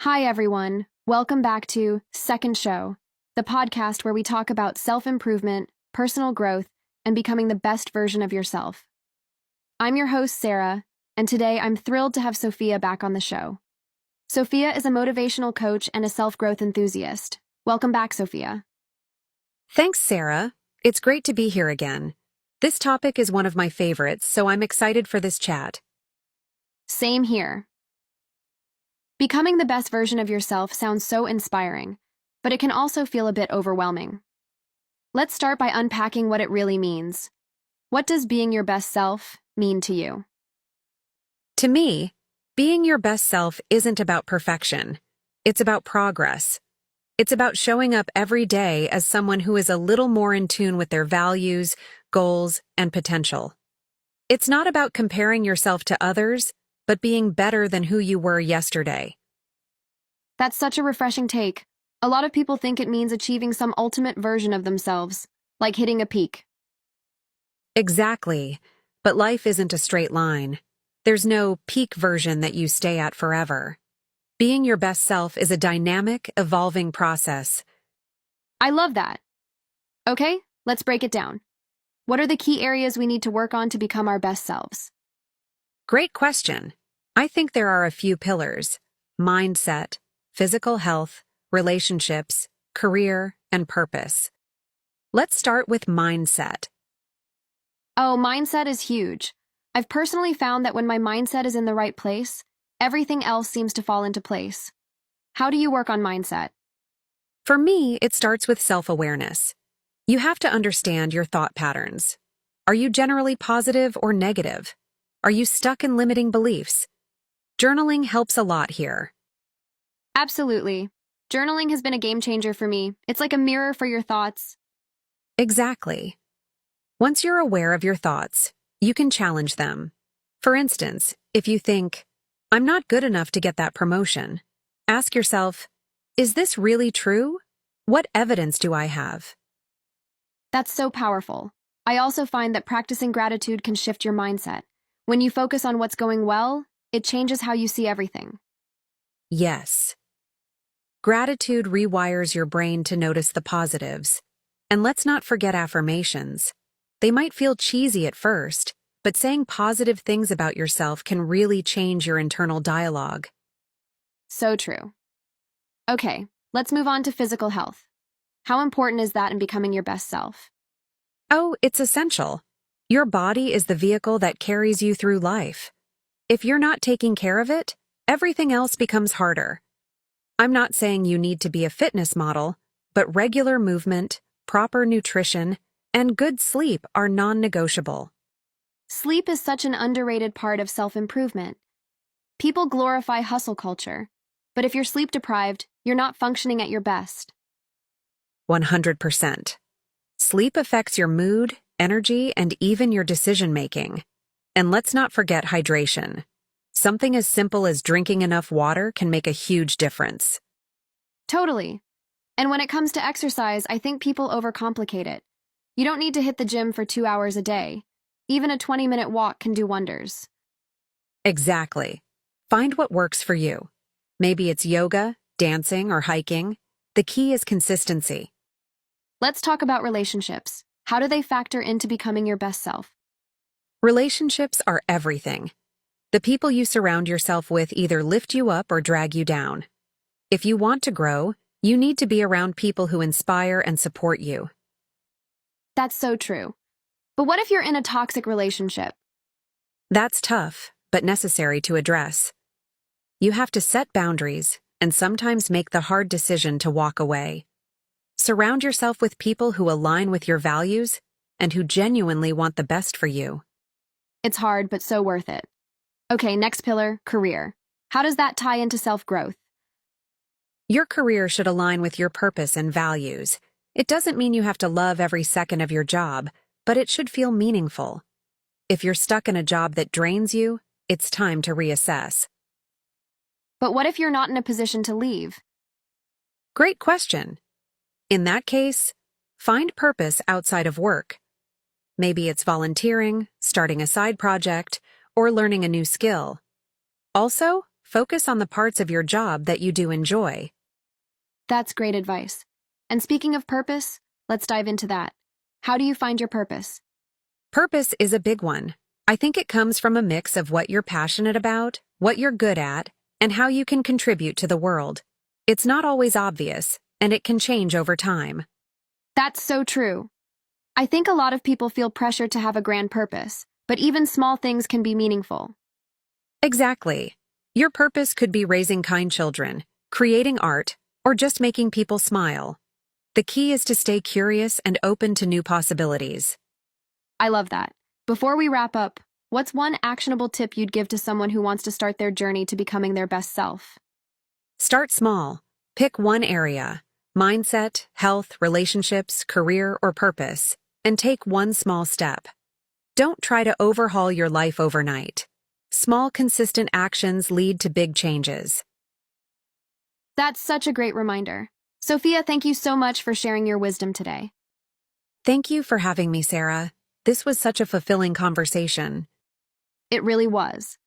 Hi, everyone. Welcome back to Second Show, the podcast where we talk about self-improvement, personal growth, and becoming the best version of yourself. I'm your host, Sarah, and today I'm thrilled to have Sophia back on the show. Sophia is a motivational coach and a self-growth enthusiast. Welcome back, Sophia. Thanks, Sarah. It's great to be here again. This topic is one of my favorites, so I'm excited for this chat. Same here. Becoming the best version of yourself sounds so inspiring, but it can also feel a bit overwhelming. Let's start by unpacking what it really means. What does being your best self mean to you? To me, being your best self isn't about perfection. It's about progress. It's about showing up every day as someone who is a little more in tune with their values, goals, and potential. It's not about comparing yourself to others, but being better than who you were yesterday. That's such a refreshing take. A lot of people think it means achieving some ultimate version of themselves, like hitting a peak. Exactly. But life isn't a straight line. There's no peak version that you stay at forever. Being your best self is a dynamic, evolving process. I love that. Okay, let's break it down. What are the key areas we need to work on to become our best selves? Great question. I think there are a few pillars: mindset, physical health, relationships, career, and purpose. Let's start with mindset. Oh, mindset is huge. I've personally found that when my mindset is in the right place, everything else seems to fall into place. How do you work on mindset? For me, it starts with self-awareness. You have to understand your thought patterns. Are you generally positive or negative? Are you stuck in limiting beliefs? Journaling helps a lot here. Absolutely. Journaling has been a game changer for me. It's like a mirror for your thoughts. Exactly. Once you're aware of your thoughts, you can challenge them. For instance, if you think, "I'm not good enough to get that promotion," ask yourself, "Is this really true? What evidence do I have?" That's so powerful. I also find that practicing gratitude can shift your mindset. When you focus on what's going well, it changes how you see everything. Yes. Gratitude rewires your brain to notice the positives. And let's not forget affirmations. They might feel cheesy at first, but saying positive things about yourself can really change your internal dialogue. So true. Okay, let's move on to physical health. How important is that in becoming your best self? Oh, it's essential. Your body is the vehicle that carries you through life. If you're not taking care of it, everything else becomes harder. I'm not saying you need to be a fitness model, but regular movement, proper nutrition, and good sleep are non-negotiable. Sleep is such an underrated part of self-improvement. People glorify hustle culture, but if you're sleep deprived, you're not functioning at your best. 100%. Sleep affects your mood, energy, and even your decision-making. And let's not forget hydration. Something as simple as drinking enough water can make a huge difference. Totally. And when it comes to exercise, I think people overcomplicate it. You don't need to hit the gym for 2 hours a day. Even a 20-minute walk can do wonders. Exactly. Find what works for you. Maybe it's yoga, dancing, or hiking. The key is consistency. Let's talk about relationships. How do they factor into becoming your best self? Relationships are everything. The people you surround yourself with either lift you up or drag you down. If you want to grow, you need to be around people who inspire and support you. That's so true. But what if you're in a toxic relationship? That's tough, but necessary to address. You have to set boundaries and sometimes make the hard decision to walk away. Surround yourself with people who align with your values and who genuinely want the best for you. It's hard, but so worth it. Okay, next pillar, career. How does that tie into self-growth? Your career should align with your purpose and values. It doesn't mean you have to love every second of your job, but it should feel meaningful. If you're stuck in a job that drains you, it's time to reassess. But what if you're not in a position to leave? Great question. In that case, find purpose outside of work. Maybe it's volunteering, starting a side project, or learning a new skill. Also, focus on the parts of your job that you do enjoy. That's great advice. And speaking of purpose, let's dive into that. How do you find your purpose? Purpose is a big one. I think it comes from a mix of what you're passionate about, what you're good at, and how you can contribute to the world. It's not always obvious, and it can change over time. That's so true. I think a lot of people feel pressure to have a grand purpose, but even small things can be meaningful. Exactly. Your purpose could be raising kind children, creating art, or just making people smile. The key is to stay curious and open to new possibilities. I love that. Before we wrap up, what's one actionable tip you'd give to someone who wants to start their journey to becoming their best self? Start small. Pick one area, mindset, health, relationships, career, or purpose, and take one small step. Don't try to overhaul your life overnight. Small, consistent actions lead to big changes. That's such a great reminder. Sophia, thank you so much for sharing your wisdom today. Thank you for having me, Sarah. This was such a fulfilling conversation. It really was.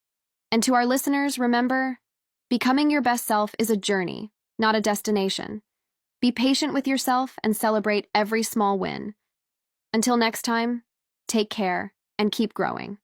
And to our listeners, remember, becoming your best self is a journey, not a destination. Be patient with yourself and celebrate every small win. Until next time, take care and keep growing.